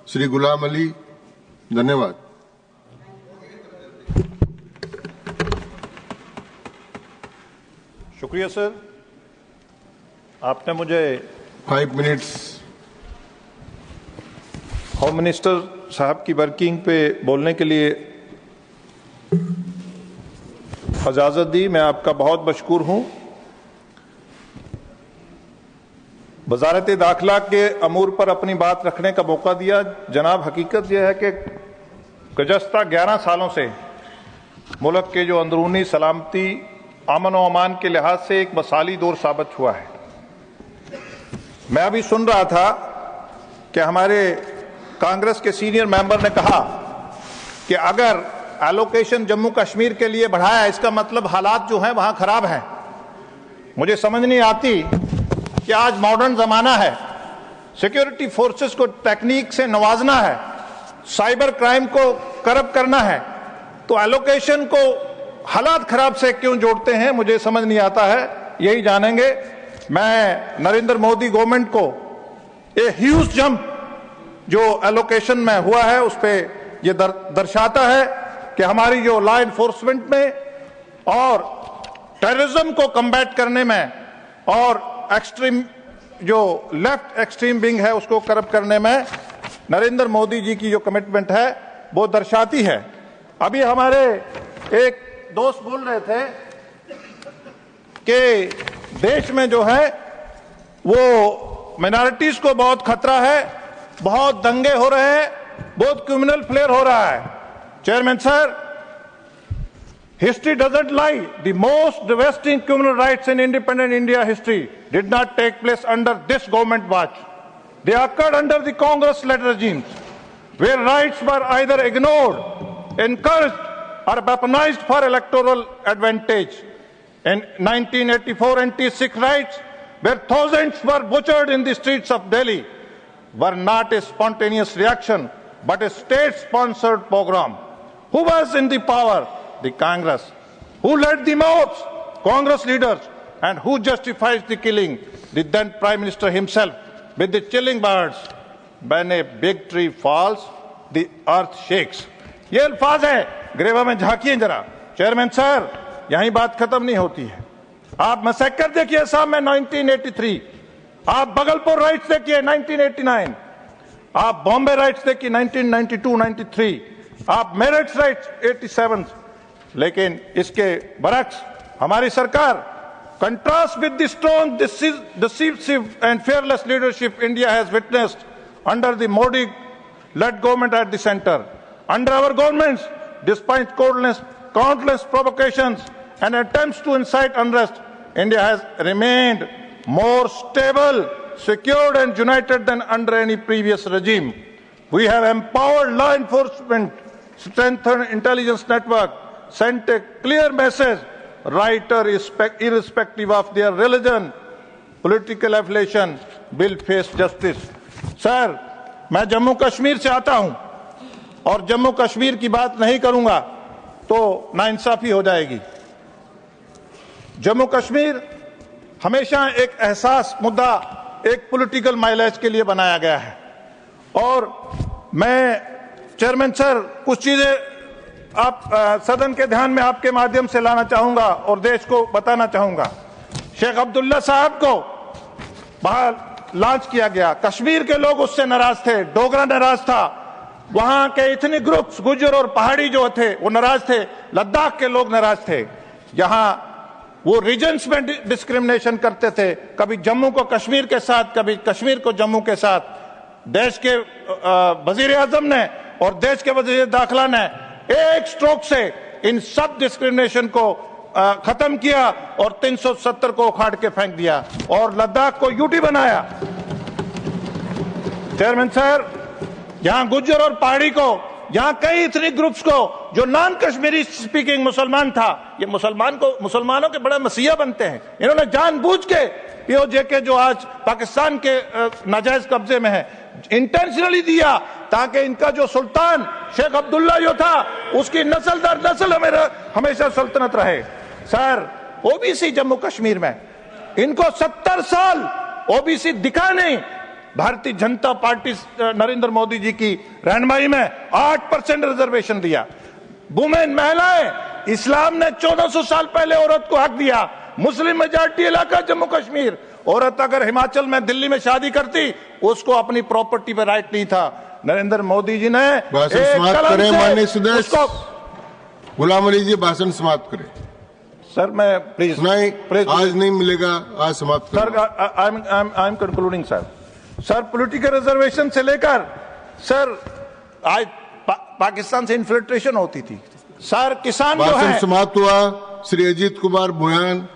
श्री गुलाम अली। धन्यवाद। शुक्रिया सर, आपने मुझे 5 मिनट्स होम मिनिस्टर साहब की वर्किंग पे बोलने के लिए इजाज़त दी। मैं आपका बहुत मशकूर हूँ। वजारत दाखिला के अमूर पर अपनी बात रखने का मौका दिया। जनाब, हकीकत यह है कि गुज़श्ता 11 सालों से मुल्क के जो अंदरूनी सलामती अमन व अमान के लिहाज से एक मसाली दौर साबित हुआ है। मैं अभी सुन रहा था कि हमारे कांग्रेस के सीनियर मेंबर ने कहा कि अगर एलोकेशन जम्मू कश्मीर के लिए बढ़ाया, इसका मतलब हालात जो हैं वहां खराब हैं। मुझे समझ नहीं आती कि आज मॉडर्न जमाना है, सिक्योरिटी फोर्सेस को टेक्निक से नवाजना है, साइबर क्राइम को करब करना है, तो एलोकेशन को हालात खराब से क्यों जोड़ते हैं, मुझे समझ नहीं आता है। यही जानेंगे। मैं नरेंद्र मोदी गवर्नमेंट को ये ह्यूज जंप जो एलोकेशन में हुआ है उस पर यह दर्शाता है कि हमारी जो लॉ एनफोर्समेंट में और टेररिज्म को कम्बैट करने में और एक्सट्रीम जो लेफ्ट एक्सट्रीम विंग है उसको करब करने में नरेंद्र मोदी जी की जो कमिटमेंट है वो दर्शाती है। अभी हमारे एक दोस्त बोल रहे थे कि देश में जो है वो माइनॉरिटीज को बहुत खतरा है, बहुत दंगे हो रहे हैं, बहुत क्रिमिनल फ्लेयर हो रहा है। Chairman sir, history doesn't lie. The most devastating criminal rights in independent India history did not take place under this government watch. They occurred under the Congress-led regimes, where rights were either ignored, encouraged, or weaponized for electoral advantage. In 1984, anti-Sikh riots, where thousands were butchered in the streets of Delhi, were not a spontaneous reaction, but a state-sponsored pogrom. Who was in the power? The Congress. Who led the mobs? Congress leaders. And who justifies the killing? The then Prime Minister himself, with the chilling words, when a big tree falls, the earth shakes. ये अल्फाज है, ग्रेवा में झांकिए जरा। Chairman sir, यहीं बात खत्म नहीं होती है। आप मैसेकर देखिए साहब में 1983, आप बगलपुर राइट्स देखिए 1989, आप बॉम्बे राइट्स देखिए 1992-93, आप मेरठ राइट्स 87। लेकिन इसके बरक्स हमारी सरकार, contrast with the strong decisive and fearless leadership India has witnessed under the Modi-led government at the center. Under our governments, despite countless provocations and attempts to incite unrest, India has remained more stable, secured and united than under any previous regime. We have empowered law enforcement, strengthened intelligence network, sent a clear message, right or irrespective of their religion, political affiliation, will face justice. Sir, मैं जम्मू कश्मीर से आता हूं और जम्मू कश्मीर की बात नहीं करूंगा तो नाइंसाफी हो जाएगी। जम्मू कश्मीर हमेशा एक एहसास मुद्दा, एक पॉलिटिकल माइलेज के लिए बनाया गया है। और मैं चेयरमैन सर कुछ चीजें आप सदन के ध्यान में आपके माध्यम से लाना चाहूंगा और देश को बताना चाहूंगा। शेख अब्दुल्ला साहब को बाहर लॉन्च किया गया, कश्मीर के लोग उससे नाराज थे, डोगरा नाराज था, वहां के इतने ग्रुप्स गुज्जर और पहाड़ी जो थे वो नाराज थे, लद्दाख के लोग नाराज थे। यहां वो रीजन्स में डिस्क्रिमिनेशन करते थे, कभी जम्मू को कश्मीर के साथ, कभी कश्मीर को जम्मू के साथ। देश के वजीर आजम ने और देश के वजीर दाखिला ने एक स्ट्रोक से इन सब डिस्क्रिमिनेशन को खत्म किया और 370 को उखाड़ के फेंक दिया और लद्दाख को यूटी बनाया। चेयरमैन सर, यहां गुज्जर और पहाड़ी को, यहां कई इतने ग्रुप्स को जो नॉन कश्मीरी स्पीकिंग मुसलमान था, ये मुसलमानों के बड़ा मसीहा बनते हैं। इन्होंने जानबूझ के पीओजे के जो आज पाकिस्तान के नाजायज कब्जे में है, इंटेंशनली दिया ताकि इनका जो सुल्तान शेख अब्दुल्ला जो था उसकी नस्ल दर नस्ल हमेशा सल्तनत रहे। सर, ओबीसी जम्मू कश्मीर में इनको 70 साल ओबीसी दिखा नहीं। भारतीय जनता पार्टी नरेंद्र मोदी जी की रहनुमाई में 8% रिजर्वेशन दिया। वुमेन महिलाएं, इस्लाम ने 1400 साल पहले औरत को हक दिया। मुस्लिम मेजॉरिटी इलाका जम्मू कश्मीर, औरत अगर हिमाचल में दिल्ली में शादी करती उसको अपनी प्रॉपर्टी पे राइट नहीं था। नरेंद्र मोदी जी ने भाषण समाप्त करें माननीय सदस्य। गुलाम अली जी भाषण समाप्त करें। सर मैं प्लीज नहीं, आज नहीं मिलेगा, आज समाप्त sir. I am concluding sir. Sir political reservation से लेकर सर आज पाकिस्तान से इन्फिल्ट्रेशन होती थी। सर किसान जो है, भाषण समाप्त हुआ। श्री अजीत कुमार भुयान।